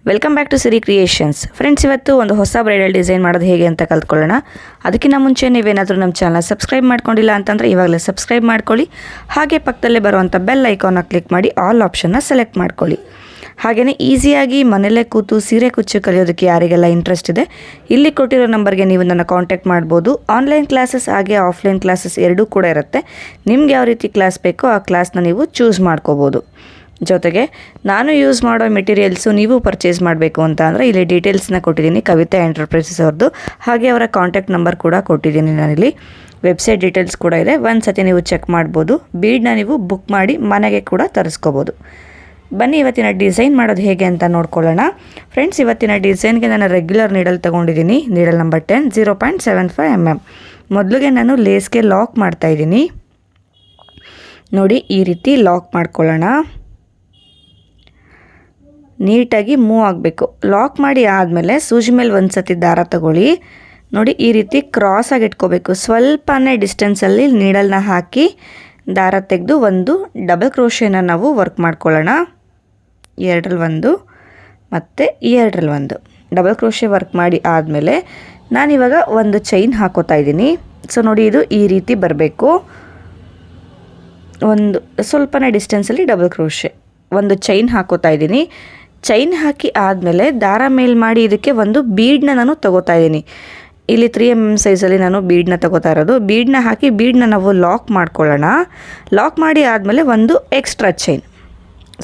Welcome back to Siri Creations. Friends, ಇವತ್ತು ಒಂದು ಹೊಸ ಬ್ರೈಡಲ್ ಡಿಸೈನ್ ಮಾಡೋದು ಹೇಗೆ ಅಂತ ಕಲ್ತ್ಕೊಳ್ಳೋಣ. ಅದಕ್ಕಿಂತ ಮುಂಚೆ ನೀವೇನಾದರೂ ನಮ್ಮ ಚಾನಲ್ ಸಬ್ಸ್ಕ್ರೈಬ್ ಮಾಡ್ಕೊಂಡಿಲ್ಲ ಅಂತಂದರೆ ಇವಾಗಲೇ ಸಬ್ಸ್ಕ್ರೈಬ್ ಮಾಡ್ಕೊಳ್ಳಿ. ಹಾಗೆ ಪಕ್ಕದಲ್ಲೇ ಬರುವಂಥ ಬೆಲ್ ಐಕಾನ್ನ ಕ್ಲಿಕ್ ಮಾಡಿ ಆಲ್ ಆಪ್ಷನ್ನ ಸೆಲೆಕ್ಟ್ ಮಾಡ್ಕೊಳ್ಳಿ. ಹಾಗೆಯೇ ಈಸಿಯಾಗಿ ಮನೆಯಲ್ಲೇ ಕೂತು ಸೀರೆ ಕುಚ್ಚು ಕಲಿಯೋದಕ್ಕೆ ಯಾರಿಗೆಲ್ಲ ಇಂಟ್ರೆಸ್ಟ್ ಇದೆ, ಇಲ್ಲಿ ಕೊಟ್ಟಿರೋ ನಂಬರ್ಗೆ ನೀವು ನನ್ನ ಕಾಂಟ್ಯಾಕ್ಟ್ ಮಾಡ್ಬೋದು. ಆನ್ಲೈನ್ ಕ್ಲಾಸಸ್ ಹಾಗೆ ಆಫ್ಲೈನ್ ಕ್ಲಾಸಸ್ ಎರಡೂ ಕೂಡ ಇರುತ್ತೆ. ನಿಮ್ಗೆ ಯಾವ ರೀತಿ ಕ್ಲಾಸ್ ಬೇಕೋ ಆ ಕ್ಲಾಸ್ನ ನೀವು ಚೂಸ್ ಮಾಡ್ಕೋಬೋದು. ಜೊತೆಗೆ ನಾನು ಯೂಸ್ ಮಾಡೋ ಮೆಟೀರಿಯಲ್ಸು ನೀವು ಪರ್ಚೇಸ್ ಮಾಡಬೇಕು ಅಂತ ಅಂದರೆ ಇಲ್ಲಿ ಡೀಟೇಲ್ಸ್ನ ಕೊಟ್ಟಿದ್ದೀನಿ, ಕವಿತಾ ಎಂಟರ್ಪ್ರೈಸಸ್ ಅವ್ರದ್ದು. ಹಾಗೆ ಅವರ ಕಾಂಟ್ಯಾಕ್ಟ್ ನಂಬರ್ ಕೂಡ ಕೊಟ್ಟಿದ್ದೀನಿ ನಾನಿಲ್ಲಿ. ವೆಬ್ಸೈಟ್ ಡೀಟೇಲ್ಸ್ ಕೂಡ ಇದೆ, ಒಂದು ಸತಿ ನೀವು ಚೆಕ್ ಮಾಡ್ಬೋದು. ಬೀಡನ್ನ ನೀವು ಬುಕ್ ಮಾಡಿ ಮನೆಗೆ ಕೂಡ ತರಿಸ್ಕೋಬೋದು. ಬನ್ನಿ ಇವತ್ತಿನ ಡಿಸೈನ್ ಮಾಡೋದು ಹೇಗೆ ಅಂತ ನೋಡ್ಕೊಳ್ಳೋಣ. ಫ್ರೆಂಡ್ಸ್, ಇವತ್ತಿನ ಡಿಸೈನ್ಗೆ ನಾನು ರೆಗ್ಯುಲರ್ ನೀಡಲ್ ತೊಗೊಂಡಿದ್ದೀನಿ. Needle number 10 0.75 mm. ಮೊದಲಿಗೆ ನಾನು ಲೇಸ್ಗೆ ಲಾಕ್ ಮಾಡ್ತಾಯಿದ್ದೀನಿ. ನೋಡಿ, ಈ ರೀತಿ ಲಾಕ್ ಮಾಡ್ಕೊಳ್ಳೋಣ. ನೀಟಾಗಿ ಮೂವ್ ಆಗಬೇಕು. ಲಾಕ್ ಮಾಡಿ ಆದಮೇಲೆ ಸೂಜಿ ಮೇಲೆ ಒಂದು ಸತಿ ದಾರ ತಗೊಳ್ಳಿ. ನೋಡಿ, ಈ ರೀತಿ ಕ್ರಾಸಾಗಿ ಇಟ್ಕೋಬೇಕು. ಸ್ವಲ್ಪನೇ ಡಿಸ್ಟೆನ್ಸಲ್ಲಿ ನೀಡಲ್ನ ಹಾಕಿ ದಾರ ತೆಗೆದು ಒಂದು ಡಬಲ್ ಕ್ರೋಶೆನ ನಾವು ವರ್ಕ್ ಮಾಡ್ಕೊಳ್ಳೋಣ. 2ರಲ್ಲಿ 1 ಮತ್ತು 2ರಲ್ಲಿ 1 ಡಬಲ್ ಕ್ರೋಶೆ ವರ್ಕ್ ಮಾಡಿ ಆದಮೇಲೆ ನಾನಿವಾಗ ಒಂದು ಚೈನ್ ಹಾಕೋತಾ ಇದ್ದೀನಿ. ಸೊ ನೋಡಿ, ಇದು ಈ ರೀತಿ ಬರಬೇಕು. ಒಂದು ಸ್ವಲ್ಪನೇ ಡಿಸ್ಟೆನ್ಸಲ್ಲಿ ಡಬಲ್ ಕ್ರೋಶೆ ಒಂದು ಚೈನ್ ಹಾಕೋತಾ ಇದ್ದೀನಿ. ಚೈನ್ ಹಾಕಿ ಆದಮೇಲೆ ದಾರ ಮೇಲ್ ಮಾಡಿ ಇದಕ್ಕೆ ಒಂದು ಬೀಡನ್ನ ನಾನು ತಗೋತಾ ಇದ್ದೀನಿ. ಇಲ್ಲಿ 3 mm ಸೈಜಲ್ಲಿ ನಾನು ಬೀಡನ್ನ ತಗೋತಾ ಇರೋದು. ಬೀಡನ್ನ ಹಾಕಿ ಬೀಡನ್ನ ನಾವು ಲಾಕ್ ಮಾಡ್ಕೊಳ್ಳೋಣ. ಲಾಕ್ ಮಾಡಿ ಆದಮೇಲೆ ಒಂದು ಎಕ್ಸ್ಟ್ರಾ ಚೈನ್.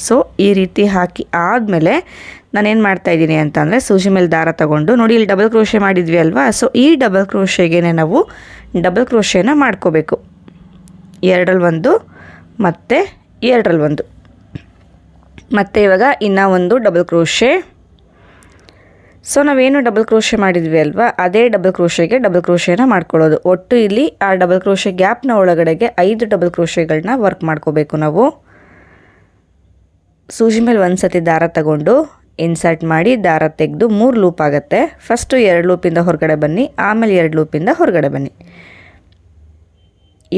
ಸೊ ಈ ರೀತಿ ಹಾಕಿ ಆದಮೇಲೆ ನಾನೇನು ಮಾಡ್ತಾಯಿದ್ದೀನಿ ಅಂತಂದರೆ ಸೂಜಿ ಮೇಲೆ ದಾರ ತಗೊಂಡು, ನೋಡಿ ಇಲ್ಲಿ ಡಬಲ್ ಕ್ರೋಶೆ ಮಾಡಿದ್ವಿ ಅಲ್ವಾ. ಸೊ ಈ ಡಬಲ್ ಕ್ರೋಶೆಗೆ ನಾವು ಡಬಲ್ ಕ್ರೋಶೆನ ಮಾಡ್ಕೋಬೇಕು. 2ರಲ್ಲಿ 1 ಮತ್ತು 2ರಲ್ಲಿ 1 ಮತ್ತು ಇವಾಗ ಇನ್ನೂ ಒಂದು ಡಬಲ್ ಕ್ರೋಶೆ. ಸೊ ನಾವೇನು ಡಬಲ್ ಕ್ರೋಶೆ ಮಾಡಿದ್ವಿ ಅಲ್ವಾ, ಅದೇ ಡಬಲ್ ಕ್ರೋಶೆಗೆ ಡಬಲ್ ಕ್ರೋಶೆನ ಮಾಡ್ಕೊಳ್ಳೋದು. ಒಟ್ಟು ಇಲ್ಲಿ ಆ ಡಬಲ್ ಕ್ರೋಶೆ ಗ್ಯಾಪ್ನ ಒಳಗಡೆಗೆ 5 ಡಬಲ್ ಕ್ರೋಶೆಗಳನ್ನ ವರ್ಕ್ ಮಾಡ್ಕೋಬೇಕು ನಾವು. ಸೂಜಿ ಮೇಲೆ ಒಂದು ಸತಿ ದಾರ ತಗೊಂಡು ಇನ್ಸರ್ಟ್ ಮಾಡಿ ದಾರ ತೆಗೆದು 3 ಲೂಪ್ ಆಗುತ್ತೆ. ಫಸ್ಟು 2 ಲೂಪಿಂದ ಹೊರಗಡೆ ಬನ್ನಿ, ಆಮೇಲೆ 2 ಲೂಪಿಂದ ಹೊರಗಡೆ ಬನ್ನಿ.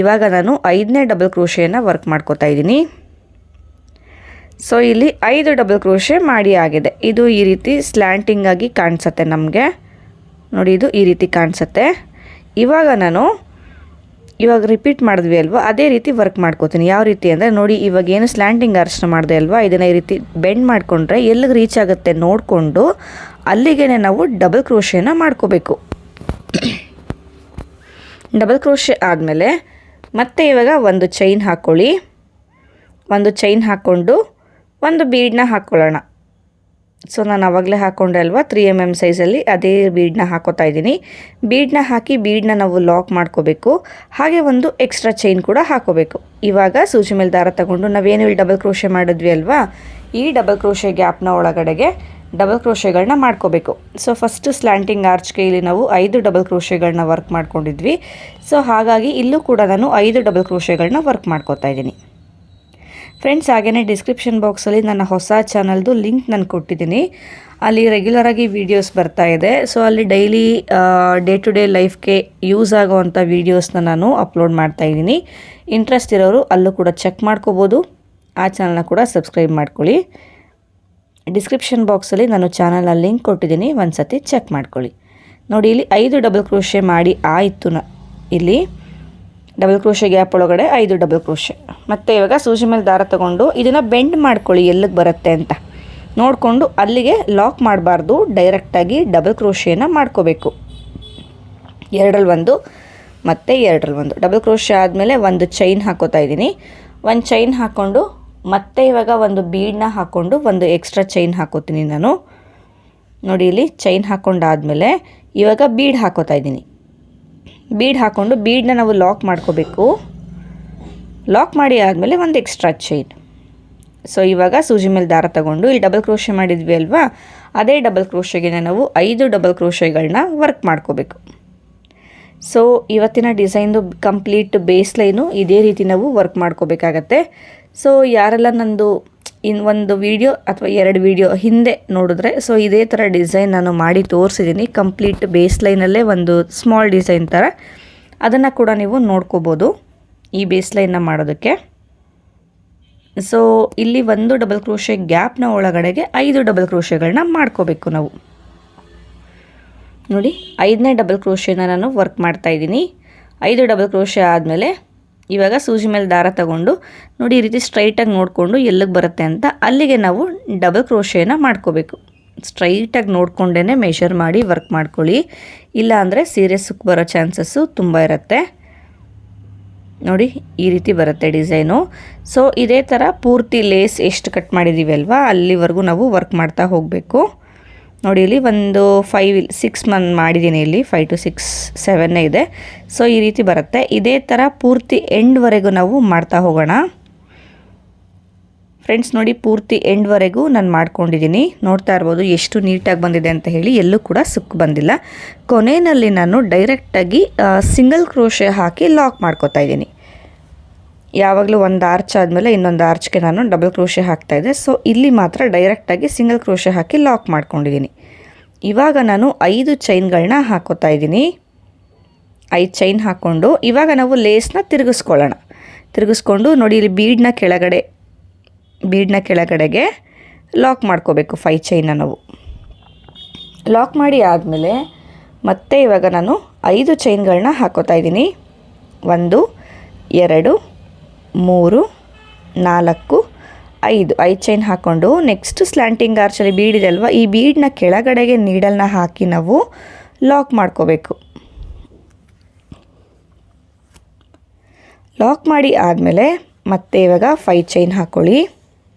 ಇವಾಗ ನಾನು 5ನೇ ಡಬಲ್ ಕ್ರೋಶೆಯನ್ನು ವರ್ಕ್ ಮಾಡ್ಕೋತಾ ಇದ್ದೀನಿ. ಸೊ ಇಲ್ಲಿ 5 ಡಬಲ್ ಕ್ರೋಶೆ ಮಾಡಿ ಆಗಿದೆ. ಇದು ಈ ರೀತಿ ಸ್ಲ್ಯಾಂಟಿಂಗ್ ಆಗಿ ಕಾಣಿಸುತ್ತೆ ನಮಗೆ. ನೋಡಿ, ಇದು ಈ ರೀತಿ ಕಾಣಿಸುತ್ತೆ. ಇವಾಗ ರಿಪೀಟ್ ಮಾಡಿದ್ವಿ ಅಲ್ವಾ, ಅದೇ ರೀತಿ ವರ್ಕ್ ಮಾಡ್ಕೋತೀನಿ. ಯಾವ ರೀತಿ ಅಂದರೆ ನೋಡಿ, ಇವಾಗ ಏನು ಸ್ಲ್ಯಾಂಟಿಂಗ್ ಅರ್ಶನ ಮಾಡಿದೆ ಅಲ್ವಾ, ಇದನ್ನು ಈ ರೀತಿ ಬೆಂಡ್ ಮಾಡಿಕೊಂಡ್ರೆ ಎಲ್ಲಿಗೆ ರೀಚ್ ಆಗುತ್ತೆ ನೋಡಿಕೊಂಡು ಅಲ್ಲಿಗೆ ನಾವು ಡಬಲ್ ಕ್ರೋಶೆನ ಮಾಡ್ಕೋಬೇಕು. ಡಬಲ್ ಕ್ರೋಶೆ ಆದಮೇಲೆ ಮತ್ತೆ ಇವಾಗ ಒಂದು ಚೈನ್ ಹಾಕ್ಕೊಳ್ಳಿ. ಒಂದು ಚೈನ್ ಹಾಕ್ಕೊಂಡು ಒಂದು ಬೀಡನ್ನ ಹಾಕ್ಕೊಳ್ಳೋಣ. ಸೊ ನಾನು ಆವಾಗಲೇ ಹಾಕ್ಕೊಂಡೆ ಅಲ್ವಾ 3 mm ಸೈಜಲ್ಲಿ, ಅದೇ ಬೀಡನ್ನ ಹಾಕೋತಾ ಇದ್ದೀನಿ. ಬೀಡನ್ನ ಹಾಕಿ ಬೀಡನ್ನ ನಾವು ಲಾಕ್ ಮಾಡ್ಕೋಬೇಕು. ಹಾಗೆ ಒಂದು ಎಕ್ಸ್ಟ್ರಾ ಚೈನ್ ಕೂಡ ಹಾಕೋಬೇಕು. ಇವಾಗ ಸೂಜಿ ಮೇಲೆ ದಾರ ತಗೊಂಡು ನಾವೇನು ಇಲ್ಲಿ ಡಬಲ್ ಕ್ರೋಶೆ ಮಾಡಿದ್ವಿ ಅಲ್ವಾ, ಈ ಡಬಲ್ ಕ್ರೋಶೆ ಗ್ಯಾಪ್ನ ಒಳಗಡೆಗೆ ಡಬಲ್ ಕ್ರೋಶೆಗಳನ್ನ ಮಾಡ್ಕೋಬೇಕು. ಸೊ ಫಸ್ಟು ಸ್ಲ್ಯಾಂಟಿಂಗ್ ಆರ್ಚ್ಗೆ ಇಲ್ಲಿ ನಾವು 5 ಡಬಲ್ ಕ್ರೋಶೆಗಳನ್ನ ವರ್ಕ್ ಮಾಡ್ಕೊಂಡಿದ್ವಿ. ಸೊ ಹಾಗಾಗಿ ಇಲ್ಲೂ ಕೂಡ ನಾನು 5 ಡಬಲ್ ಕ್ರೋಶೆಗಳನ್ನ ವರ್ಕ್ ಮಾಡ್ಕೋತಾ ಇದ್ದೀನಿ. ಫ್ರೆಂಡ್ಸ್, ಹಾಗೆಯೇ ಡಿಸ್ಕ್ರಿಪ್ಷನ್ ಬಾಕ್ಸಲ್ಲಿ ನನ್ನ ಹೊಸ ಚಾನಲ್ದು ಲಿಂಕ್ ನಾನು ಕೊಟ್ಟಿದ್ದೀನಿ. ಅಲ್ಲಿ ರೆಗ್ಯುಲರಾಗಿ ವೀಡಿಯೋಸ್ ಬರ್ತಾ ಇದೆ. ಸೊ ಅಲ್ಲಿ ಡೈಲಿ ಡೇ ಟು ಡೇ ಲೈಫ್ಗೆ ಯೂಸ್ ಆಗೋವಂಥ ವೀಡಿಯೋಸ್ನ ನಾನು ಅಪ್ಲೋಡ್ ಮಾಡ್ತಾಯಿದ್ದೀನಿ. ಇಂಟ್ರೆಸ್ಟ್ ಇರೋರು ಅಲ್ಲೂ ಕೂಡ ಚೆಕ್ ಮಾಡ್ಕೋಬೋದು. ಆ ಚಾನಲ್ನ ಕೂಡ ಸಬ್ಸ್ಕ್ರೈಬ್ ಮಾಡ್ಕೊಳ್ಳಿ. ಡಿಸ್ಕ್ರಿಪ್ಷನ್ ಬಾಕ್ಸಲ್ಲಿ ನಾನು ಚಾನಲ್ನ ಲಿಂಕ್ ಕೊಟ್ಟಿದ್ದೀನಿ, ಒಂದು ಸತಿ ಚೆಕ್ ಮಾಡ್ಕೊಳ್ಳಿ. ನೋಡಿ, ಇಲ್ಲಿ 5 ಡಬಲ್ ಕ್ರೋಶೆ ಮಾಡಿ ಆಯಿತು. ಇಲ್ಲಿ ಡಬಲ್ ಕ್ರೋಶೆ ಗ್ಯಾಪ್ ಒಳಗಡೆ 5 ಡಬಲ್ ಕ್ರೋಶೆ. ಮತ್ತು ಇವಾಗ ಸೂಜಿ ಮೇಲೆ ದಾರ ತಗೊಂಡು ಇದನ್ನು ಬೆಂಡ್ ಮಾಡ್ಕೊಳ್ಳಿ, ಎಲ್ಲಿಗೆ ಬರುತ್ತೆ ಅಂತ ನೋಡಿಕೊಂಡು ಅಲ್ಲಿಗೆ ಲಾಕ್ ಮಾಡಬಾರ್ದು, ಡೈರೆಕ್ಟಾಗಿ ಡಬಲ್ ಕ್ರೋಶೆನ ಮಾಡ್ಕೋಬೇಕು. 2ರಲ್ಲಿ 1 ಮತ್ತು 2ರಲ್ಲಿ 1 ಡಬಲ್ ಕ್ರೋಶೆ ಆದಮೇಲೆ ಒಂದು ಚೈನ್ ಹಾಕೋತಾ ಇದ್ದೀನಿ. ಒಂದು ಚೈನ್ ಹಾಕ್ಕೊಂಡು ಮತ್ತೆ ಇವಾಗ ಒಂದು ಬೀಡನ್ನ ಹಾಕ್ಕೊಂಡು ಒಂದು ಎಕ್ಸ್ಟ್ರಾ ಚೈನ್ ಹಾಕೋತೀನಿ ನಾನು. ನೋಡಿ, ಇಲ್ಲಿ ಚೈನ್ ಹಾಕ್ಕೊಂಡಾದಮೇಲೆ ಇವಾಗ ಬೀಡ್ ಹಾಕೋತಾ ಇದ್ದೀನಿ. ಬೀಡ್ ಹಾಕ್ಕೊಂಡು ಬೀಡನ್ನ ನಾವು ಲಾಕ್ ಮಾಡ್ಕೋಬೇಕು. ಲಾಕ್ ಮಾಡಿ ಆದಮೇಲೆ ಒಂದು ಎಕ್ಸ್ಟ್ರಾ ಚೈನ್. ಸೊ ಇವಾಗ ಸೂಜಿ ಮೇಲೆ ದಾರ ತಗೊಂಡು ಇಲ್ಲಿ ಡಬಲ್ ಕ್ರೋಶೆ ಮಾಡಿದ್ವಿ ಅಲ್ವಾ, ಅದೇ ಡಬಲ್ ಕ್ರೋಶೆಗೆ ನಾವು 5 ಡಬಲ್ ಕ್ರೋಶೆಗಳನ್ನ ವರ್ಕ್ ಮಾಡ್ಕೋಬೇಕು. ಸೊ ಇವತ್ತಿನ ಡಿಸೈನ್ದು ಕಂಪ್ಲೀಟ್ ಬೇಸ್ ಲೈನು ಇದೇ ರೀತಿ ನಾವು ವರ್ಕ್ ಮಾಡ್ಕೋಬೇಕಾಗತ್ತೆ. ಸೊ ಯಾರೆಲ್ಲ ನಂದು ಒಂದು ವಿಡಿಯೋ ಅಥವಾ 2 ವಿಡಿಯೋ ಹಿಂದೆ ನೋಡಿದ್ರೆ, ಸೊ ಇದೇ ಥರ ಡಿಸೈನ್ ನಾನು ಮಾಡಿ ತೋರಿಸಿದ್ದೀನಿ. ಕಂಪ್ಲೀಟ್ ಬೇಸ್ ಲೈನಲ್ಲೇ ಒಂದು ಸ್ಮಾಲ್ ಡಿಸೈನ್ ಥರ, ಅದನ್ನು ಕೂಡ ನೀವು ನೋಡ್ಕೋಬೋದು. ಈ ಬೇಸ್ ಲೈನ್ನ ಮಾಡೋದಕ್ಕೆ ಸೊ ಇಲ್ಲಿ ಒಂದು ಡಬಲ್ ಕ್ರೋಶೆ ಗ್ಯಾಪ್ನ ಒಳಗಡೆಗೆ 5 ಡಬಲ್ ಕ್ರೋಶೆಗಳನ್ನ ಮಾಡ್ಕೋಬೇಕು ನಾವು. ನೋಡಿ 5ನೇ ಡಬಲ್ ಕ್ರೋಶೆನ ನಾನು ವರ್ಕ್ ಮಾಡ್ತಾಯಿದ್ದೀನಿ. 5 ಡಬಲ್ ಕ್ರೋಶೆ ಆದಮೇಲೆ ಇವಾಗ ಸೂಜಿ ಮೇಲೆ ದಾರ ತಗೊಂಡು ನೋಡಿ ಈ ರೀತಿ ಸ್ಟ್ರೈಟಾಗಿ ನೋಡಿಕೊಂಡು ಎಲ್ಲಿಗೆ ಬರುತ್ತೆ ಅಂತ ಅಲ್ಲಿಗೆ ನಾವು ಡಬಲ್ ಕ್ರೋಶೆನ ಮಾಡ್ಕೋಬೇಕು. ಸ್ಟ್ರೈಟಾಗಿ ನೋಡಿಕೊಂಡೇ ಮೆಷರ್ ಮಾಡಿ ವರ್ಕ್ ಮಾಡ್ಕೊಳ್ಳಿ, ಇಲ್ಲ ಅಂದರೆ ಸೀರೆ ಸುಕ್ಕು ಬರೋ ಚಾನ್ಸಸ್ಸು ತುಂಬ ಇರುತ್ತೆ. ನೋಡಿ ಈ ರೀತಿ ಬರುತ್ತೆ ಡಿಸೈನು. ಸೊ ಇದೇ ಥರ ಪೂರ್ತಿ ಲೇಸ್ ಎಷ್ಟು ಕಟ್ ಮಾಡಿದ್ದೀವಿ ಅಲ್ವಾ ಅಲ್ಲಿವರೆಗೂ ನಾವು ವರ್ಕ್ ಮಾಡ್ತಾ ಹೋಗಬೇಕು. ನೋಡಿ ಇಲ್ಲಿ ಒಂದು 5-6 ಮಾಡಿದ್ದೀನಿ, ಇಲ್ಲಿ 5 to 6 7 ಇದೆ. ಸೊ ಈ ರೀತಿ ಬರುತ್ತೆ. ಇದೇ ಥರ ಪೂರ್ತಿ ಎಂಡ್ವರೆಗೂ ನಾವು ಮಾಡ್ತಾ ಹೋಗೋಣ ಫ್ರೆಂಡ್ಸ್. ನೋಡಿ ಪೂರ್ತಿ ಎಂಡ್ವರೆಗೂ ನಾನು ಮಾಡ್ಕೊಂಡಿದ್ದೀನಿ, ನೋಡ್ತಾ ಇರ್ಬೋದು ಎಷ್ಟು ನೀಟಾಗಿ ಬಂದಿದೆ ಅಂತ ಹೇಳಿ. ಎಲ್ಲೂ ಕೂಡ ಸುಕ್ಕು ಬಂದಿಲ್ಲ. ಕೊನೆಯಲ್ಲಿ ನಾನು ಡೈರೆಕ್ಟಾಗಿ ಸಿಂಗಲ್ ಕ್ರೋಶೆ ಹಾಕಿ ಲಾಕ್ ಮಾಡ್ಕೋತಾ ಇದ್ದೀನಿ. ಯಾವಾಗಲೂ ಒಂದು ಆರ್ಚ್ ಆದಮೇಲೆ ಇನ್ನೊಂದು ಆರ್ಚ್ಗೆ ನಾನು ಡಬಲ್ ಕ್ರೋಶೆ ಹಾಕ್ತಾಯಿದ್ದೆ. ಸೊ ಇಲ್ಲಿ ಮಾತ್ರ ಡೈರೆಕ್ಟಾಗಿ ಸಿಂಗಲ್ ಕ್ರೋಶೆ ಹಾಕಿ ಲಾಕ್ ಮಾಡ್ಕೊಂಡಿದ್ದೀನಿ. ಇವಾಗ ನಾನು 5 ಚೈನ್ಗಳನ್ನ ಹಾಕೋತಾ ಇದ್ದೀನಿ. 5 ಚೈನ್ ಹಾಕ್ಕೊಂಡು ಇವಾಗ ನಾವು ಲೇಸ್ನ ತಿರುಗಿಸ್ಕೊಂಡು ನೋಡಿ ಇಲ್ಲಿ ಬೀಡ್ನ ಕೆಳಗಡೆಗೆ ಲಾಕ್ ಮಾಡ್ಕೋಬೇಕು 5 ಚೈನ್ನ ನಾವು. ಲಾಕ್ ಮಾಡಿ ಆದಮೇಲೆ ಮತ್ತೆ ಇವಾಗ ನಾನು 5 ಚೈನ್ಗಳನ್ನ ಹಾಕೋತಾ ಇದ್ದೀನಿ. 1 2 3 4 5 ಚೈನ್ ಹಾಕ್ಕೊಂಡು ನೆಕ್ಸ್ಟ್ ಸ್ಲ್ಯಾಂಟಿಂಗ್ ಆರ್ಚಲ್ಲಿ ಬೀಡ್ ಇದೆ ಅಲ್ವಾ, ಈ ಬೀಡ್ನ ಕೆಳಗಡೆಗೆ ನೀಡಲ್ನ ಹಾಕಿ ನಾವು ಲಾಕ್ ಮಾಡ್ಕೋಬೇಕು. ಲಾಕ್ ಮಾಡಿ ಆದಮೇಲೆ ಮತ್ತೆ ಇವಾಗ 5 ಚೈನ್ ಹಾಕ್ಕೊಳ್ಳಿ.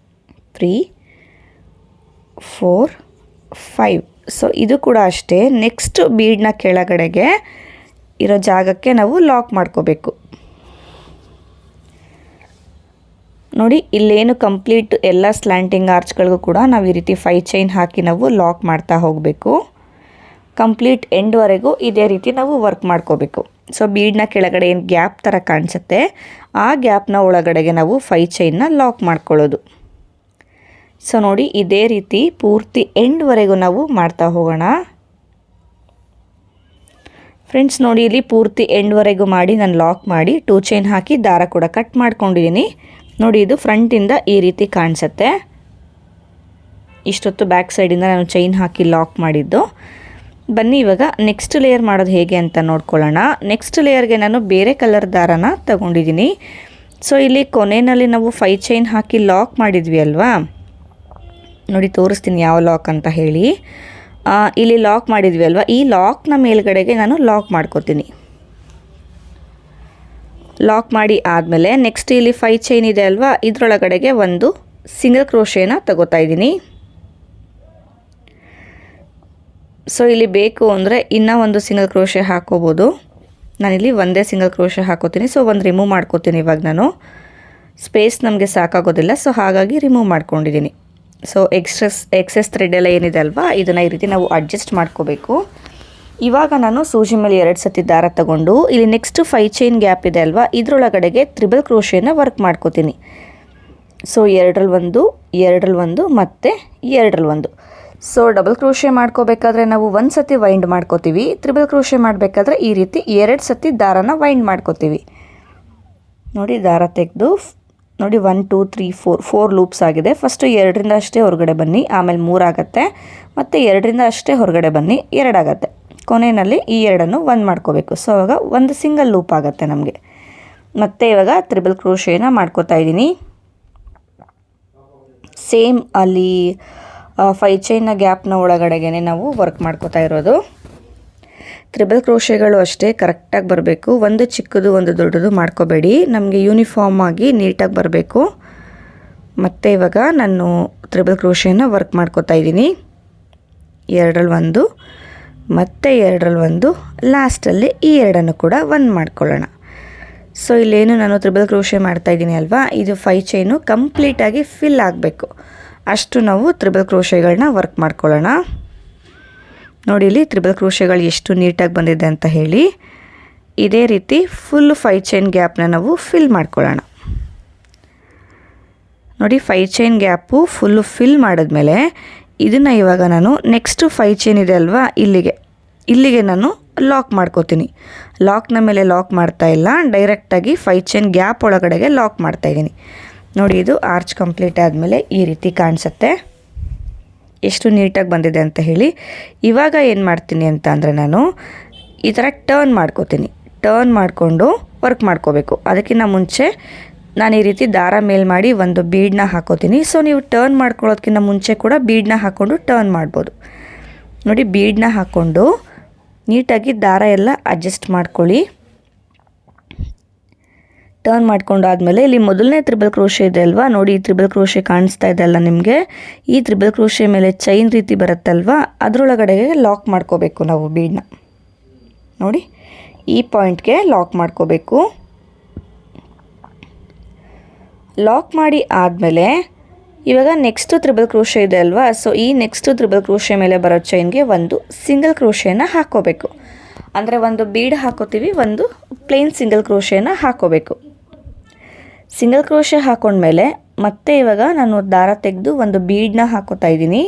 3 4 5. ಸೊ ಇದು ಕೂಡ ಅಷ್ಟೇ, ನೆಕ್ಸ್ಟ್ ಬೀಡ್ನ ಕೆಳಗಡೆಗೆ ಇರೋ ಜಾಗಕ್ಕೆ ನಾವು ಲಾಕ್ ಮಾಡ್ಕೋಬೇಕು. ನೋಡಿ ಇಲ್ಲೇನು ಕಂಪ್ಲೀಟ್ ಎಲ್ಲ ಸ್ಲ್ಯಾಂಟಿಂಗ್ ಆರ್ಚ್ಗಳಿಗೂ ಕೂಡ ನಾವು ಈ ರೀತಿ 5 ಚೈನ್ ಹಾಕಿ ನಾವು ಲಾಕ್ ಮಾಡ್ತಾ ಹೋಗಬೇಕು. ಕಂಪ್ಲೀಟ್ ಎಂಡ್ವರೆಗೂ ಇದೇ ರೀತಿ ನಾವು ವರ್ಕ್ ಮಾಡ್ಕೋಬೇಕು. ಸೊ ಬೀಡ್ನ ಕೆಳಗಡೆ ಏನು ಗ್ಯಾಪ್ ಥರ ಕಾಣಿಸುತ್ತೆ ಆ ಗ್ಯಾಪ್ನ ಒಳಗಡೆಗೆ ನಾವು 5 ಚೈನ್ನ ಲಾಕ್ ಮಾಡ್ಕೊಳ್ಳೋದು. ಸೊ ನೋಡಿ ಇದೇ ರೀತಿ ಪೂರ್ತಿ ಎಂಡ್ವರೆಗೂ ನಾವು ಮಾಡ್ತಾ ಹೋಗೋಣ ಫ್ರೆಂಡ್ಸ್. ನೋಡಿ ಇಲ್ಲಿ ಪೂರ್ತಿ ಎಂಡ್ವರೆಗೂ ಮಾಡಿ ನಾನು ಲಾಕ್ ಮಾಡಿ 2 ಚೈನ್ ಹಾಕಿ ದಾರ ಕೂಡ ಕಟ್ ಮಾಡ್ಕೊಂಡಿದ್ದೀನಿ. ನೋಡಿ ಇದು ಫ್ರಂಟಿಂದ ಈ ರೀತಿ ಕಾಣಿಸುತ್ತೆ. ಇಷ್ಟೊತ್ತು ಬ್ಯಾಕ್ ಸೈಡಿಂದ ನಾನು ಚೈನ್ ಹಾಕಿ ಲಾಕ್ ಮಾಡಿದ್ದು. ಬನ್ನಿ ಇವಾಗ ನೆಕ್ಸ್ಟ್ ಲೇಯರ್ ಮಾಡೋದು ಹೇಗೆ ಅಂತ ನೋಡ್ಕೊಳ್ಳೋಣ. ನೆಕ್ಸ್ಟ್ ಲೇಯರ್ಗೆ ನಾನು ಬೇರೆ ಕಲರ್ ದಾರನ ತಗೊಂಡಿದ್ದೀನಿ. ಸೊ ಇಲ್ಲಿ ಕೊನೆಯಲ್ಲಿ ನಾವು 5 ಚೈನ್ ಹಾಕಿ ಲಾಕ್ ಮಾಡಿದ್ವಿ ಅಲ್ವಾ, ನೋಡಿ ತೋರಿಸ್ತೀನಿ ಯಾವ ಲಾಕ್ ಅಂತ ಹೇಳಿ. ಇಲ್ಲಿ ಲಾಕ್ ಮಾಡಿದ್ವಿ ಅಲ್ವಾ, ಈ ಲಾಕ್ನ ಮೇಲ್ಗಡೆಗೆ ನಾನು ಲಾಕ್ ಮಾಡ್ಕೋತೀನಿ. ಲಾಕ್ ಮಾಡಿ ಆದಮೇಲೆ ನೆಕ್ಸ್ಟ್ ಇಲ್ಲಿ 5 ಚೈನ್ ಇದೆ ಅಲ್ವಾ, ಇದರೊಳಗಡೆಗೆ ಒಂದು ಸಿಂಗಲ್ ಕ್ರೋಶೇನ ತಗೋತಾ ಇದ್ದೀನಿ. ಸೊ ಇಲ್ಲಿ ಬೇಕು ಅಂದರೆ ಇನ್ನೂ ಒಂದು ಸಿಂಗಲ್ ಕ್ರೋಶೆ ಹಾಕೋಬೋದು. ನಾನಿಲ್ಲಿ ಒಂದೇ ಸಿಂಗಲ್ ಕ್ರೋಶೆ ಹಾಕೋತೀನಿ. ಸೊ ಒಂದು ರಿಮೂವ್ ಮಾಡ್ಕೋತೀನಿ. ಇವಾಗ ನಾನು ಸ್ಪೇಸ್ ನಮಗೆ ಸಾಕಾಗೋದಿಲ್ಲ, ಸೊ ಹಾಗಾಗಿ ರಿಮೂವ್ ಮಾಡ್ಕೊಂಡಿದ್ದೀನಿ. ಸೊ ಎಕ್ಸೆಸ್ ಥ್ರೆಡ್ ಎಲ್ಲ ಏನಿದೆ ಅಲ್ವಾ ಇದನ್ನು ಈ ರೀತಿ ನಾವು ಅಡ್ಜಸ್ಟ್ ಮಾಡ್ಕೋಬೇಕು. ಇವಾಗ ನಾನು ಸೂಜಿ ಮೇಲೆ 2 ಸತಿ ದಾರ ತಗೊಂಡು ಇಲ್ಲಿ ನೆಕ್ಸ್ಟ್ 5 ಚೈನ್ ಗ್ಯಾಪ್ ಇದೆ ಅಲ್ವಾ, ಇದರೊಳಗಡೆಗೆ ತ್ರಿಬಲ್ ಕ್ರೋಶೇನ ವರ್ಕ್ ಮಾಡ್ಕೋತೀನಿ. ಸೊ 2 ಮತ್ತು 2 ಸೊ ಡಬಲ್ ಕ್ರೋಶೆ ಮಾಡ್ಕೋಬೇಕಾದ್ರೆ ನಾವು 1 ಸತಿ ವೈಂಡ್ ಮಾಡ್ಕೋತೀವಿ. ತ್ರಿಬಲ್ ಕ್ರೋಶೆ ಮಾಡಬೇಕಾದ್ರೆ ಈ ರೀತಿ 2 ಸತಿ ದಾರನ ವೈಂಡ್ ಮಾಡ್ಕೋತೀವಿ. ನೋಡಿ ದಾರ ತೆಗೆದು ನೋಡಿ 1 2 3 4 ಲೂಪ್ಸ್ ಆಗಿದೆ. ಫಸ್ಟು 2ರಿಂದ ಅಷ್ಟೇ ಹೊರಗಡೆ ಬನ್ನಿ, ಆಮೇಲೆ 3 ಆಗುತ್ತೆ, ಮತ್ತು 2ರಿಂದ ಅಷ್ಟೇ ಹೊರಗಡೆ ಬನ್ನಿ, 2 ಆಗುತ್ತೆ. ಕೊನೆಯಲ್ಲಿ ಈ 2 1 ಮಾಡ್ಕೋಬೇಕು. ಸೊ ಆವಾಗ ಒಂದು ಸಿಂಗಲ್ ಲೂಪ್ ಆಗುತ್ತೆ ನಮಗೆ. ಮತ್ತು ಇವಾಗ ತ್ರಿಬಲ್ ಕ್ರೋಶೇನ ಮಾಡ್ಕೋತಾ ಇದ್ದೀನಿ. ಸೇಮ್ ಅಲ್ಲಿ 5 ಚೈನ್ನ ಗ್ಯಾಪ್ನ ಒಳಗಡೆಗೆ ನಾವು ವರ್ಕ್ ಮಾಡ್ಕೋತಾ ಇರೋದು. ತ್ರಿಬಲ್ ಕ್ರೋಶೆಗಳು ಅಷ್ಟೇ ಕರೆಕ್ಟಾಗಿ ಬರಬೇಕು. ಒಂದು ಚಿಕ್ಕದು ಒಂದು ದೊಡ್ಡದು ಮಾಡ್ಕೋಬೇಡಿ, ನಮಗೆ ಯೂನಿಫಾರ್ಮ್ ಆಗಿ ನೀಟಾಗಿ ಬರಬೇಕು. ಮತ್ತು ಇವಾಗ ನಾನು ತ್ರಿಬಲ್ ಕ್ರೋಶೆನ ವರ್ಕ್ ಮಾಡ್ಕೋತಾ ಇದ್ದೀನಿ. 2 ಮತ್ತು 2 ಲಾಸ್ಟಲ್ಲಿ ಈ 2 ಕೂಡ 1 ಮಾಡ್ಕೊಳ್ಳೋಣ. ಸೊ ಇಲ್ಲೇನು ನಾನು ತ್ರಿಬಲ್ ಕ್ರೋಶೆ ಮಾಡ್ತಾಯಿದ್ದೀನಿ ಅಲ್ವಾ, ಇದು 5 ಚೈನು ಕಂಪ್ಲೀಟಾಗಿ ಫಿಲ್ ಆಗಬೇಕು. ಅಷ್ಟು ನಾವು ತ್ರಿಬಲ್ ಕ್ರೋಶೆಗಳನ್ನ ವರ್ಕ್ ಮಾಡ್ಕೊಳ್ಳೋಣ. ನೋಡಿ ಇಲ್ಲಿ ತ್ರಿಬಲ್ ಕ್ರೋಶೆಗಳು ಎಷ್ಟು ನೀಟಾಗಿ ಬಂದಿದೆ ಅಂತ ಹೇಳಿ. ಇದೇ ರೀತಿ ಫುಲ್ 5 ಚೈನ್ ಗ್ಯಾಪ್ನ ನಾವು ಫಿಲ್ ಮಾಡ್ಕೊಳ್ಳೋಣ. ನೋಡಿ 5 ಚೈನ್ ಗ್ಯಾಪು ಫುಲ್ಲು ಫಿಲ್ ಮಾಡಿದ್ಮೇಲೆ ಇದನ್ನು ಇವಾಗ ನಾನು ನೆಕ್ಸ್ಟು 5 ಚೈನ್ ಇದೆ ಅಲ್ವಾ, ಇಲ್ಲಿಗೆ ನಾನು ಲಾಕ್ ಮಾಡ್ಕೋತೀನಿ. ಲಾಕ್ನ ಮೇಲೆ ಲಾಕ್ ಮಾಡ್ತಾ ಇಲ್ಲ, ಡೈರೆಕ್ಟಾಗಿ 5 ಚೈನ್ ಗ್ಯಾಪ್ ಒಳಗಡೆಗೆ ಲಾಕ್ ಮಾಡ್ತಾಯಿದ್ದೀನಿ. ನೋಡಿ ಇದು ಆರ್ಚ್ ಕಂಪ್ಲೀಟ್ ಆದಮೇಲೆ ಈ ರೀತಿ ಕಾಣಿಸುತ್ತೆ. ಎಷ್ಟು ನೀಟಾಗಿ ಬಂದಿದೆ ಅಂತ ಹೇಳಿ. ಇವಾಗ ಏನು ಮಾಡ್ತೀನಿ ಅಂತ ಅಂದರೆ ನಾನು ಈ ಥರ ಟರ್ನ್ ಮಾಡ್ಕೋತೀನಿ. ಟರ್ನ್ ಮಾಡಿಕೊಂಡು ವರ್ಕ್ ಮಾಡ್ಕೋಬೇಕು. ಅದಕ್ಕಿಂತ ಮುಂಚೆ ನಾನು ಈ ರೀತಿ ದಾರ ಮೇಲ್ ಮಾಡಿ ಒಂದು ಬೀಡನ್ನ ಹಾಕೋತೀನಿ. ಸೊ ನೀವು ಟರ್ನ್ ಮಾಡ್ಕೊಳ್ಳೋದಕ್ಕಿಂತ ಮುಂಚೆ ಕೂಡ ಬೀಡನ್ನ ಹಾಕ್ಕೊಂಡು ಟರ್ನ್ ಮಾಡ್ಬೋದು. ನೋಡಿ ಬೀಡನ್ನ ಹಾಕ್ಕೊಂಡು ನೀಟಾಗಿ ದಾರ ಎಲ್ಲ ಅಡ್ಜಸ್ಟ್ ಮಾಡ್ಕೊಳ್ಳಿ. ಟರ್ನ್ ಮಾಡ್ಕೊಂಡಾದ್ಮೇಲೆ ಇಲ್ಲಿ ಮೊದಲನೇ ತ್ರಿಬಲ್ ಕ್ರೋಶೆ ಇದೆ ಅಲ್ವಾ, ನೋಡಿ ಈ ತ್ರಿಬಲ್ ಕ್ರೋಶೆ ಕಾಣಿಸ್ತಾ ಇದೆ ಅಲ್ಲ ನಿಮಗೆ. ಈ ತ್ರಿಬಲ್ ಕ್ರೋಶೆ ಮೇಲೆ ಚೈನ್ ರೀತಿ ಬರುತ್ತಲ್ವಾ, ಅದರೊಳಗಡೆಗೆ ಲಾಕ್ ಮಾಡ್ಕೋಬೇಕು ನಾವು ಬೀಡನ್ನ. ನೋಡಿ ಈ ಪಾಯಿಂಟ್ಗೆ ಲಾಕ್ ಮಾಡ್ಕೋಬೇಕು. ಲಾಕ್ ಮಾಡಿ ಆದಮೇಲೆ ಇವಾಗ ನೆಕ್ಸ್ಟು ತ್ರಿಬಲ್ ಕ್ರೋಶೆ ಇದೆ ಅಲ್ವಾ, ಸೊ ಈ ನೆಕ್ಸ್ಟು ತ್ರಿಬಲ್ ಕ್ರೋಶೆ ಮೇಲೆ ಬರೋ ಚೈನ್ಗೆ ಒಂದು ಸಿಂಗಲ್ ಕ್ರೋಶೆನ ಹಾಕ್ಕೋಬೇಕು. ಅಂದರೆ ಒಂದು ಬೀಡ್ ಹಾಕೋತೀವಿ, ಒಂದು ಪ್ಲೇನ್ ಸಿಂಗಲ್ ಕ್ರೋಶೆನ ಹಾಕ್ಕೋಬೇಕು. ಸಿಂಗಲ್ ಕ್ರೋಶೆ ಹಾಕೊಂಡ್ಮೇಲೆ ಮತ್ತೆ ಇವಾಗ ನಾನು ದಾರ ತೆಗೆದು ಒಂದು ಬೀಡನ್ನ ಹಾಕೋತಾ ಇದ್ದೀನಿ.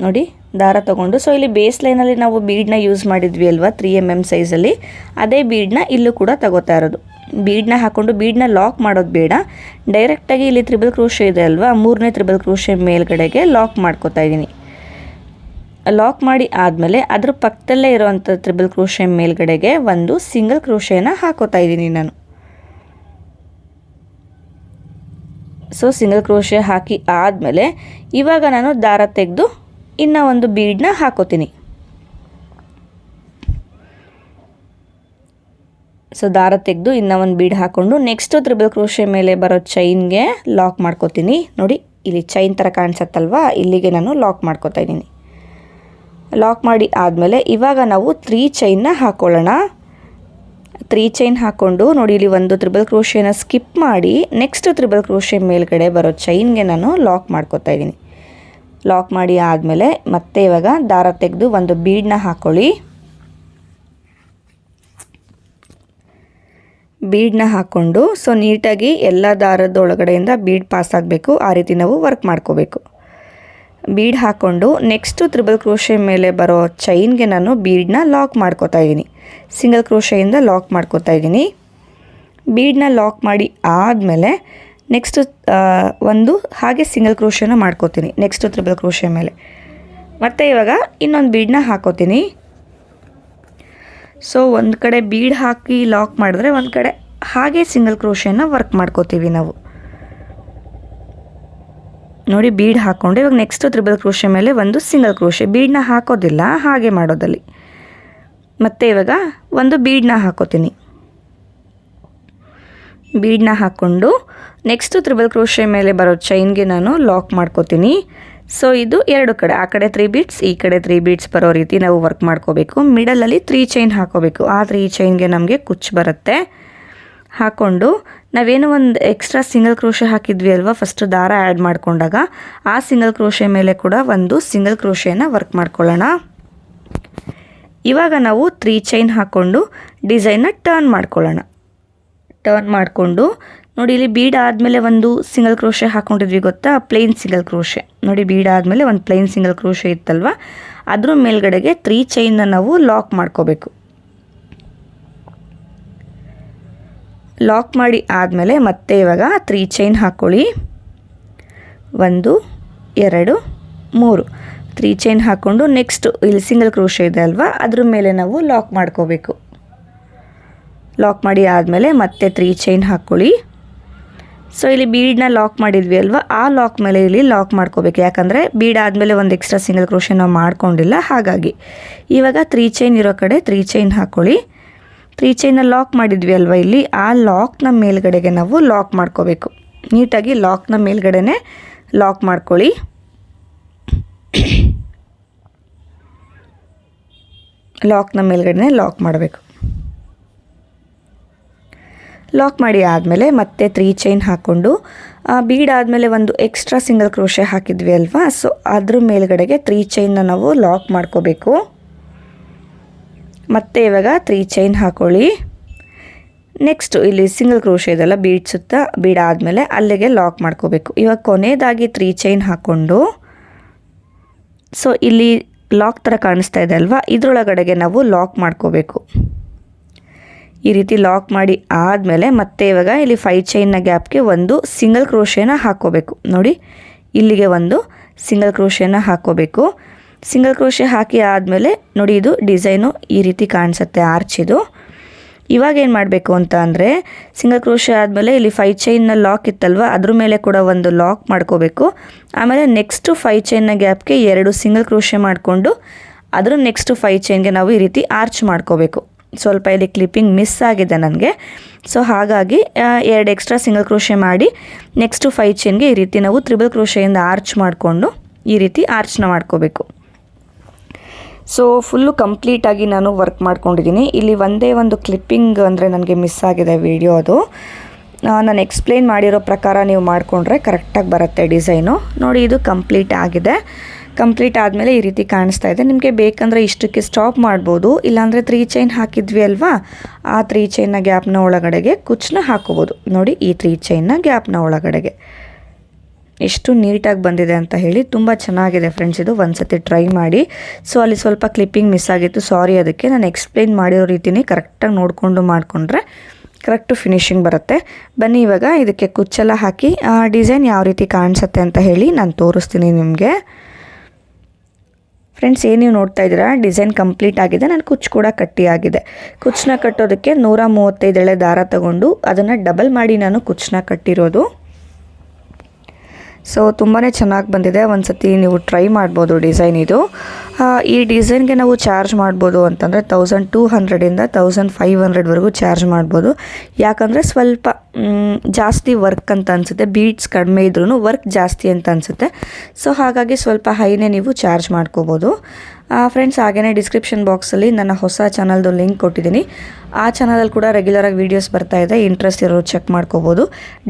ನೋಡಿ ದಾರ ತೊಗೊಂಡು, ಸೊ ಇಲ್ಲಿ ಬೇಸ್ ಲೈನಲ್ಲಿ ನಾವು ಬೀಡನ್ನ ಯೂಸ್ ಮಾಡಿದ್ವಿ ಅಲ್ವಾ 3mm ಸೈಜಲ್ಲಿ, ಅದೇ ಬೀಡನ್ನ ಇಲ್ಲೂ ಕೂಡ ತಗೋತಾ ಇರೋದು. ಬೀಡನ್ನ ಹಾಕ್ಕೊಂಡು ಬೀಡನ್ನ ಲಾಕ್ ಮಾಡೋದು ಬೇಡ, ಡೈರೆಕ್ಟಾಗಿ ಇಲ್ಲಿ ತ್ರಿಬಲ್ ಕ್ರೋಶೆ ಇದೆ ಅಲ್ವಾ, ಮೂರನೇ ತ್ರಿಬಲ್ ಕ್ರೋಶೆ ಮೇಲ್ಗಡೆಗೆ ಲಾಕ್ ಮಾಡ್ಕೋತಾ ಇದ್ದೀನಿ. ಲಾಕ್ ಮಾಡಿ ಆದಮೇಲೆ ಅದ್ರ ಪಕ್ಕದಲ್ಲೇ ಇರೋವಂಥ ತ್ರಿಬಲ್ ಕ್ರೋಶೆ ಮೇಲ್ಗಡೆಗೆ ಒಂದು ಸಿಂಗಲ್ ಕ್ರೋಶೆನ ಹಾಕೋತಾ ಇದ್ದೀನಿ ನಾನು. ಸೊ ಸಿಂಗಲ್ ಕ್ರೋಶೆ ಹಾಕಿ ಆದಮೇಲೆ ಇವಾಗ ನಾನು ದಾರ ತೆಗೆದು ಇನ್ನೂ ಒಂದು ಬೀಡನ್ನ ಹಾಕೋತೀನಿ. ಸೊ ದಾರ ತೆಗೆದು ಇನ್ನೂ ಒಂದು ಬೀಡ್ ಹಾಕ್ಕೊಂಡು ನೆಕ್ಸ್ಟು ತ್ರಿಬಲ್ ಕ್ರೋಶೆ ಮೇಲೆ ಬರೋ ಚೈನ್ಗೆ ಲಾಕ್ ಮಾಡ್ಕೋತೀನಿ. ನೋಡಿ ಇಲ್ಲಿ ಚೈನ್ ಥರ ಕಾಣಿಸುತ್ತಲ್ವಾ, ಇಲ್ಲಿಗೆ ನಾನು ಲಾಕ್ ಮಾಡ್ಕೋತಾ ಇದ್ದೀನಿ. ಲಾಕ್ ಮಾಡಿ ಆದಮೇಲೆ ಇವಾಗ ನಾವು 3 ಚೈನ್ನ ಹಾಕ್ಕೊಳ್ಳೋಣ. 3 ಚೈನ್ ಹಾಕ್ಕೊಂಡು ನೋಡಿ ಇಲ್ಲಿ ಒಂದು ತ್ರಿಬಲ್ ಕ್ರೋಶೆನ ಸ್ಕಿಪ್ ಮಾಡಿ ನೆಕ್ಸ್ಟ್ ತ್ರಿಬಲ್ ಕ್ರೋಶೆ ಮೇಲ್ಗಡೆ ಬರೋ ಚೈನ್ಗೆ ನಾನು ಲಾಕ್ ಮಾಡ್ಕೋತಾ ಇದ್ದೀನಿ. ಲಾಕ್ ಮಾಡಿ ಆದಮೇಲೆ ಮತ್ತೆ ಇವಾಗ ದಾರ ತೆಗೆದು ಒಂದು ಬೀಡನ್ನ ಹಾಕ್ಕೊಳ್ಳಿ. ಬೀಡನ್ನ ಹಾಕ್ಕೊಂಡು ಸೊ ನೀಟಾಗಿ ಎಲ್ಲ ದಾರದ ಒಳಗಡೆಯಿಂದ ಬೀಡ್ ಪಾಸ್ ಆಗಬೇಕು, ಆ ರೀತಿ ನಾವು ವರ್ಕ್ ಮಾಡ್ಕೋಬೇಕು. ಬೀಡ್ ಹಾಕ್ಕೊಂಡು ನೆಕ್ಸ್ಟು ತ್ರಿಬಲ್ ಕ್ರೋಶೆ ಮೇಲೆ ಬರೋ ಚೈನ್ಗೆ ನಾನು ಬೀಡನ್ನ ಲಾಕ್ ಮಾಡ್ಕೋತಾ ಇದ್ದೀನಿ. ಸಿಂಗಲ್ ಕ್ರೋಶೆಯಿಂದ ಲಾಕ್ ಮಾಡ್ಕೋತಾ ಇದ್ದೀನಿ. ಬೀಡನ್ನ ಲಾಕ್ ಮಾಡಿ ಆದಮೇಲೆ ನೆಕ್ಸ್ಟು ಒಂದು ಹಾಗೆ ಸಿಂಗಲ್ ಕ್ರೋಶೆನ ಮಾಡ್ಕೋತೀನಿ ನೆಕ್ಸ್ಟು ತ್ರಿಬಲ್ ಕ್ರೋಶೆ ಮೇಲೆ. ಮತ್ತು ಇವಾಗ ಇನ್ನೊಂದು ಬೀಡನ್ನ ಹಾಕೋತೀನಿ. ಸೊ ಒಂದು ಕಡೆ ಬೀಡ್ ಹಾಕಿ ಲಾಕ್ ಮಾಡಿದ್ರೆ ಒಂದು ಕಡೆ ಹಾಗೆ ಸಿಂಗಲ್ ಕ್ರೋಶೆನ ವರ್ಕ್ ಮಾಡ್ಕೋತೀವಿ ನಾವು. ನೋಡಿ ಬೀಡ್ ಹಾಕ್ಕೊಂಡು ಇವಾಗ ನೆಕ್ಸ್ಟು ತ್ರಿಬಲ್ ಕ್ರೋಶೆ ಮೇಲೆ ಒಂದು ಸಿಂಗಲ್ ಕ್ರೋಶೆ, ಬೀಡನ್ನ ಹಾಕೋದಿಲ್ಲ, ಹಾಗೆ ಮಾಡೋದಲ್ಲಿ. ಮತ್ತು ಇವಾಗ ಒಂದು ಬೀಡನ್ನ ಹಾಕೋತೀನಿ. ಬೀಡನ್ನ ಹಾಕ್ಕೊಂಡು ನೆಕ್ಸ್ಟು ತ್ರಿಬಲ್ ಕ್ರೋಶೆ ಮೇಲೆ ಬರೋ ಚೈನ್ಗೆ ನಾನು ಲಾಕ್ ಮಾಡ್ಕೋತೀನಿ. ಸೊ ಇದು ಎರಡು ಕಡೆ, ಆ ಕಡೆ 3 ಬೀಡ್ಸ್, ಈ ಕಡೆ 3 ಬೀಡ್ಸ್ ಬರೋ ರೀತಿ ನಾವು ವರ್ಕ್ ಮಾಡ್ಕೋಬೇಕು. ಮಿಡಲಲ್ಲಿ 3 ಚೈನ್ ಹಾಕೋಬೇಕು. ಆ 3 ಚೈನ್ಗೆ ನಮಗೆ ಕುಚ್ಚು ಬರುತ್ತೆ. ಹಾಕ್ಕೊಂಡು ನಾವೇನು ಒಂದು ಎಕ್ಸ್ಟ್ರಾ ಸಿಂಗಲ್ ಕ್ರೋಶೆ ಹಾಕಿದ್ವಿ ಅಲ್ವಾ ಫಸ್ಟ್ ದಾರ ಆ್ಯಡ್ ಮಾಡ್ಕೊಂಡಾಗ, ಆ ಸಿಂಗಲ್ ಕ್ರೋಶೆ ಮೇಲೆ ಕೂಡ ಒಂದು ಸಿಂಗಲ್ ಕ್ರೋಶೆನ ವರ್ಕ್ ಮಾಡ್ಕೊಳ್ಳೋಣ. ಇವಾಗ ನಾವು 3 ಚೈನ್ ಹಾಕ್ಕೊಂಡು ಡಿಸೈನ್ನ ಟರ್ನ್ ಮಾಡ್ಕೊಳ್ಳೋಣ. ಟರ್ನ್ ಮಾಡಿಕೊಂಡು ನೋಡಿ ಇಲ್ಲಿ ಬೀಡ್ ಆದಮೇಲೆ ಒಂದು ಸಿಂಗಲ್ ಕ್ರೋಶೆ ಹಾಕ್ಕೊಂಡಿದ್ವಿ ಗೊತ್ತಾ, ಪ್ಲೇನ್ ಸಿಂಗಲ್ ಕ್ರೋಶೆ. ನೋಡಿ ಬೀಡ್ ಆದಮೇಲೆ ಒಂದು ಪ್ಲೇನ್ ಸಿಂಗಲ್ ಕ್ರೋಶೆ ಇತ್ತಲ್ವ, ಅದ್ರ ಮೇಲ್ಗಡೆಗೆ 3 ಚೈನ್ನ ನಾವು ಲಾಕ್ ಮಾಡ್ಕೋಬೇಕು. ಲಾಕ್ ಮಾಡಿ ಆದಮೇಲೆ ಮತ್ತೆ ಇವಾಗ 3 ಚೈನ್ ಹಾಕ್ಕೊಳ್ಳಿ. 1 2 3 3 ಚೈನ್ ಹಾಕ್ಕೊಂಡು ನೆಕ್ಸ್ಟು ಇಲ್ಲಿ ಸಿಂಗಲ್ ಕ್ರೋಶೆ ಇದೆ ಅಲ್ವಾ, ಅದ್ರ ಮೇಲೆ ನಾವು ಲಾಕ್ ಮಾಡ್ಕೋಬೇಕು. ಲಾಕ್ ಮಾಡಿ ಆದಮೇಲೆ ಮತ್ತೆ 3 ಚೈನ್ ಹಾಕ್ಕೊಳ್ಳಿ. ಸೊ ಇಲ್ಲಿ ಬೀಡನ್ನ ಲಾಕ್ ಮಾಡಿದ್ವಿ ಅಲ್ವಾ, ಆ ಲಾಕ್ ಮೇಲೆ ಇಲ್ಲಿ ಲಾಕ್ ಮಾಡ್ಕೋಬೇಕು. ಯಾಕಂದರೆ ಬೀಡ್ ಆದಮೇಲೆ ಒಂದು ಎಕ್ಸ್ಟ್ರಾ ಸಿಂಗಲ್ ಕ್ರೋಶೆ ನಾವು ಮಾಡ್ಕೊಂಡಿಲ್ಲ, ಹಾಗಾಗಿ ಇವಾಗ 3 ಚೈನ್ ಇರೋ ಕಡೆ 3 ಚೈನ್ ಹಾಕ್ಕೊಳ್ಳಿ. 3 ಚೈನ್ನ ಲಾಕ್ ಮಾಡಿದ್ವಿ ಅಲ್ವಾ ಇಲ್ಲಿ, ಆ ಲಾಕ್ನ ಮೇಲ್ಗಡೆಗೆ ನಾವು ಲಾಕ್ ಮಾಡ್ಕೋಬೇಕು. ನೀಟಾಗಿ ಲಾಕ್ನ ಮೇಲ್ಗಡೆನೆ ಲಾಕ್ ಮಾಡ್ಕೊಳ್ಳಿ. ಲಾಕ್ನ ಮೇಲ್ಗಡೆನೆ ಲಾಕ್ ಮಾಡಬೇಕು. ಲಾಕ್ ಮಾಡಿ ಆದಮೇಲೆ ಮತ್ತೆ 3 ಚೈನ್ ಹಾಕ್ಕೊಂಡು ಬೀಡ್ ಆದಮೇಲೆ ಒಂದು ಎಕ್ಸ್ಟ್ರಾ ಸಿಂಗಲ್ ಕ್ರೋಶೆ ಹಾಕಿದ್ವಿ ಅಲ್ವಾ, ಸೊ ಅದ್ರ ಮೇಲ್ಗಡೆಗೆ 3 ಚೈನ್ನ ನಾವು ಲಾಕ್ ಮಾಡ್ಕೋಬೇಕು. ಮತ್ತೆ ಇವಾಗ 3 ಚೈನ್ ಹಾಕ್ಕೊಳ್ಳಿ. ನೆಕ್ಸ್ಟು ಇಲ್ಲಿ ಸಿಂಗಲ್ ಕ್ರೋಶೆ ಇದೆಲ್ಲ ಬೀಡ್ ಸುತ್ತ ಬೀಡ್ ಆದಮೇಲೆ ಅಲ್ಲಿಗೆ ಲಾಕ್ ಮಾಡ್ಕೋಬೇಕು. ಇವಾಗ ಕೊನೆಯದಾಗಿ 3 ಚೈನ್ ಹಾಕ್ಕೊಂಡು ಸೊ ಇಲ್ಲಿ ಲಾಕ್ ಥರ ಕಾಣಿಸ್ತಾ ಇದೆ ಅಲ್ವಾ, ಇದರೊಳಗಡೆಗೆ ನಾವು ಲಾಕ್ ಮಾಡ್ಕೋಬೇಕು. ಈ ರೀತಿ ಲಾಕ್ ಮಾಡಿ ಆದಮೇಲೆ ಮತ್ತೆ ಇವಾಗ ಇಲ್ಲಿ 5 ಚೈನ್ನ ಗ್ಯಾಪ್ಗೆ ಒಂದು ಸಿಂಗಲ್ ಕ್ರೋಶೆನ ಹಾಕ್ಕೋಬೇಕು. ನೋಡಿ ಇಲ್ಲಿಗೆ ಒಂದು ಸಿಂಗಲ್ ಕ್ರೋಶೆನ ಹಾಕ್ಕೋಬೇಕು. ಸಿಂಗಲ್ ಕ್ರೋಶೆ ಹಾಕಿ ಆದಮೇಲೆ ನೋಡಿ ಇದು ಡಿಸೈನು ಈ ರೀತಿ ಕಾಣಿಸುತ್ತೆ ಆರ್ಚ್ ಇದು. ಇವಾಗ ಏನು ಮಾಡಬೇಕು ಅಂತ ಅಂದರೆ ಸಿಂಗಲ್ ಕ್ರೋಶೆ ಆದಮೇಲೆ ಇಲ್ಲಿ 5 ಚೈನ್ನ ಲಾಕ್ ಇತ್ತಲ್ವ ಅದ್ರ ಮೇಲೆ ಕೂಡ ಒಂದು ಲಾಕ್ ಮಾಡ್ಕೋಬೇಕು. ಆಮೇಲೆ ನೆಕ್ಸ್ಟು 5 ಚೈನ್ನ ಗ್ಯಾಪ್ಗೆ 2 ಸಿಂಗಲ್ ಕ್ರೋಶೆ ಮಾಡಿಕೊಂಡು ಅದ್ರ ನೆಕ್ಸ್ಟ್ 5 ಚೈನ್ಗೆ ನಾವು ಈ ರೀತಿ ಆರ್ಚ್ ಮಾಡ್ಕೋಬೇಕು. ಸ್ವಲ್ಪ ಇಲ್ಲಿ ಕ್ಲಿಪ್ಪಿಂಗ್ ಮಿಸ್ ಆಗಿದೆ ನನಗೆ, ಸೊ ಹಾಗಾಗಿ 2 ಎಕ್ಸ್ಟ್ರಾ ಸಿಂಗಲ್ ಕ್ರೋಶೆ ಮಾಡಿ ನೆಕ್ಸ್ಟು 5 ಚೈನ್ಗೆ ಈ ರೀತಿ ನಾವು ತ್ರಿಬಲ್ ಕ್ರೋಶೆಯಿಂದ ಆರ್ಚ್ ಮಾಡಿಕೊಂಡು ಈ ರೀತಿ ಆರ್ಚ್ನ ಮಾಡ್ಕೋಬೇಕು. ಸೊ ಫುಲ್ಲು ಕಂಪ್ಲೀಟಾಗಿ ನಾನು ವರ್ಕ್ ಮಾಡ್ಕೊಂಡಿದ್ದೀನಿ. ಇಲ್ಲಿ ಒಂದೇ ಒಂದು ಕ್ಲಿಪ್ಪಿಂಗ್ ಅಂದರೆ ನನಗೆ ಮಿಸ್ ಆಗಿದೆ ವಿಡಿಯೋ. ಅದು ನಾನು ಎಕ್ಸ್ಪ್ಲೇನ್ ಮಾಡಿರೋ ಪ್ರಕಾರ ನೀವು ಮಾಡಿಕೊಂಡ್ರೆ ಕರೆಕ್ಟಾಗಿ ಬರುತ್ತೆ ಡಿಸೈನು. ನೋಡಿ ಇದು ಕಂಪ್ಲೀಟ್ ಆಗಿದೆ. ಕಂಪ್ಲೀಟ್ ಆದಮೇಲೆ ಈ ರೀತಿ ಕಾಣಿಸ್ತಾ ಇದೆ. ನಿಮಗೆ ಬೇಕಂದರೆ ಇಷ್ಟಕ್ಕೆ ಸ್ಟಾಪ್ ಮಾಡ್ಬೋದು, ಇಲ್ಲಾಂದರೆ 3 ಚೈನ್ ಹಾಕಿದ್ವಿ ಅಲ್ವಾ, ಆ 3 ಚೈನ್ನ ಗ್ಯಾಪ್ನ ಒಳಗಡೆಗೆ ಕುಚ್ಚನ್ನ ಹಾಕೋಬೋದು. ನೋಡಿ ಈ 3 ಚೈನ್ನ ಗ್ಯಾಪ್ನ ಒಳಗಡೆಗೆ ಎಷ್ಟು ನೀಟಾಗಿ ಬಂದಿದೆ ಅಂತ ಹೇಳಿ. ತುಂಬ ಚೆನ್ನಾಗಿದೆ ಫ್ರೆಂಡ್ಸ್, ಇದು ಒಂದು ಸತಿ ಟ್ರೈ ಮಾಡಿ. ಸೊ ಅಲ್ಲಿ ಸ್ವಲ್ಪ ಕ್ಲಿಪ್ಪಿಂಗ್ ಮಿಸ್ ಆಗಿತ್ತು, ಸಾರಿ. ಅದಕ್ಕೆ ನಾನು ಎಕ್ಸ್ಪ್ಲೇನ್ ಮಾಡಿರೋ ರೀತಿನೇ ಕರೆಕ್ಟಾಗಿ ನೋಡಿಕೊಂಡು ಮಾಡಿಕೊಂಡ್ರೆ ಕರೆಕ್ಟು ಫಿನಿಶಿಂಗ್ ಬರುತ್ತೆ. ಬನ್ನಿ ಇವಾಗ ಇದಕ್ಕೆ ಕುಚ್ಚೆಲ್ಲ ಹಾಕಿ ಡಿಸೈನ್ ಯಾವ ರೀತಿ ಕಾಣಿಸುತ್ತೆ ಅಂತ ಹೇಳಿ ನಾನು ತೋರಿಸ್ತೀನಿ ನಿಮಗೆ. ಫ್ರೆಂಡ್ಸ್ ಏನು ನೀವು ನೋಡ್ತಾ ಇದ್ದೀರಾ, ಡಿಸೈನ್ ಕಂಪ್ಲೀಟ್ ಆಗಿದೆ. ನಾನು ಕುಚ್ಚು ಕೂಡ ಕಟ್ಟಿ ಆಗಿದೆ. ಕುಚ್ಚನ್ನ ಕಟ್ಟೋದಕ್ಕೆ 135 ಎಳೆ ದಾರ ತಗೊಂಡು ಅದನ್ನು ಡಬಲ್ ಮಾಡಿ ನಾನು ಕುಚ್ಚನ್ನ ಕಟ್ಟಿರೋದು. ಸೊ ತುಂಬಾ ಚೆನ್ನಾಗಿ ಬಂದಿದೆ. ಒಂದು ಸತಿ ನೀವು ಟ್ರೈ ಮಾಡ್ಬೋದು ಡಿಸೈನ್ ಇದು. ಈ ಡಿಸೈನ್ಗೆ ನಾವು ಚಾರ್ಜ್ ಮಾಡ್ಬೋದು ಅಂತಂದರೆ 1200ಇಂದ 1500ವರೆಗೂ ಚಾರ್ಜ್ ಮಾಡ್ಬೋದು. ಯಾಕಂದರೆ ಸ್ವಲ್ಪ ಜಾಸ್ತಿ ವರ್ಕ್ ಅಂತ ಅನಿಸುತ್ತೆ, ಬೀಡ್ಸ್ ಕಡಿಮೆ ಇದ್ರೂ ವರ್ಕ್ ಜಾಸ್ತಿ ಅಂತ ಅನಿಸುತ್ತೆ. ಸೊ ಹಾಗಾಗಿ ಸ್ವಲ್ಪ ಹೈನೇ ನೀವು ಚಾರ್ಜ್ ಮಾಡ್ಕೋಬೋದು. ಫ್ರೆಂಡ್ಸ್ ಹಾಗೆಯೇ ಡಿಸ್ಕ್ರಿಪ್ಷನ್ ಬಾಕ್ಸಲ್ಲಿ ನನ್ನ ಹೊಸ ಚಾನಲ್ದು ಲಿಂಕ್ ಕೊಟ್ಟಿದ್ದೀನಿ. ಆ ಚಾನಲಲ್ಲಿ ಕೂಡ ರೆಗ್ಯುಲರಾಗಿ ವೀಡಿಯೋಸ್ ಬರ್ತಾ ಇದೆ, ಇಂಟ್ರೆಸ್ಟ್ ಇರೋರು ಚೆಕ್ ಮಾಡ್ಕೋಬೋದು.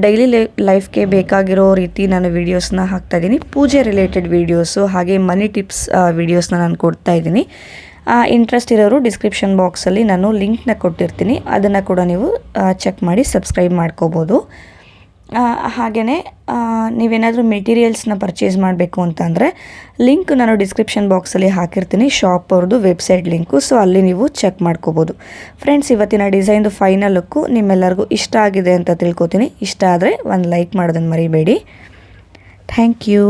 ಡೈಲಿ ಲೈಫ್ಗೆ ಬೇಕಾಗಿರೋ ರೀತಿ ನಾನು ವೀಡಿಯೋಸ್ನ ಹಾಕ್ತಾಯಿದ್ದೀನಿ. ಪೂಜೆ ರಿಲೇಟೆಡ್ ವೀಡಿಯೋಸು ಹಾಗೆ ಮನಿ ಟಿಪ್ಸ್ ವೀಡಿಯೋಸ್ನ ನಾನು ಕೊಡ್ತಾಯಿದ್ದೀನಿ. ಇಂಟ್ರೆಸ್ಟ್ ಇರೋರು ಡಿಸ್ಕ್ರಿಪ್ಷನ್ ಬಾಕ್ಸಲ್ಲಿ ನಾನು ಲಿಂಕ್ನ ಕೊಟ್ಟಿರ್ತೀನಿ, ಅದನ್ನು ಕೂಡ ನೀವು ಚೆಕ್ ಮಾಡಿ ಸಬ್ಸ್ಕ್ರೈಬ್ ಮಾಡ್ಕೋಬೋದು. ಹಾಗೆಯೇ ನೀವೇನಾದರೂ ಮೆಟೀರಿಯಲ್ಸ್ನ ಪರ್ಚೇಸ್ ಮಾಡಬೇಕು ಅಂತಂದರೆ ಲಿಂಕ್ ನಾನು ಡಿಸ್ಕ್ರಿಪ್ಷನ್ ಬಾಕ್ಸಲ್ಲಿ ಹಾಕಿರ್ತೀನಿ, ಶಾಪ್ ಅವ್ರದ್ದು ವೆಬ್ಸೈಟ್ ಲಿಂಕು. ಸೊ ಅಲ್ಲಿ ನೀವು ಚೆಕ್ ಮಾಡ್ಕೋಬೋದು. ಫ್ರೆಂಡ್ಸ್ ಇವತ್ತಿನ ಡಿಸೈನ್ದು ಫೈನಲ್ ಲುಕ್ಕು ನಿಮ್ಮೆಲ್ಲರಿಗೂ ಇಷ್ಟ ಆಗಿದೆ ಅಂತ ತಿಳ್ಕೊತೀನಿ. ಇಷ್ಟ ಆದರೆ ಒಂದು ಲೈಕ್ ಮಾಡೋದನ್ನು ಮರಿಬೇಡಿ. Thank you.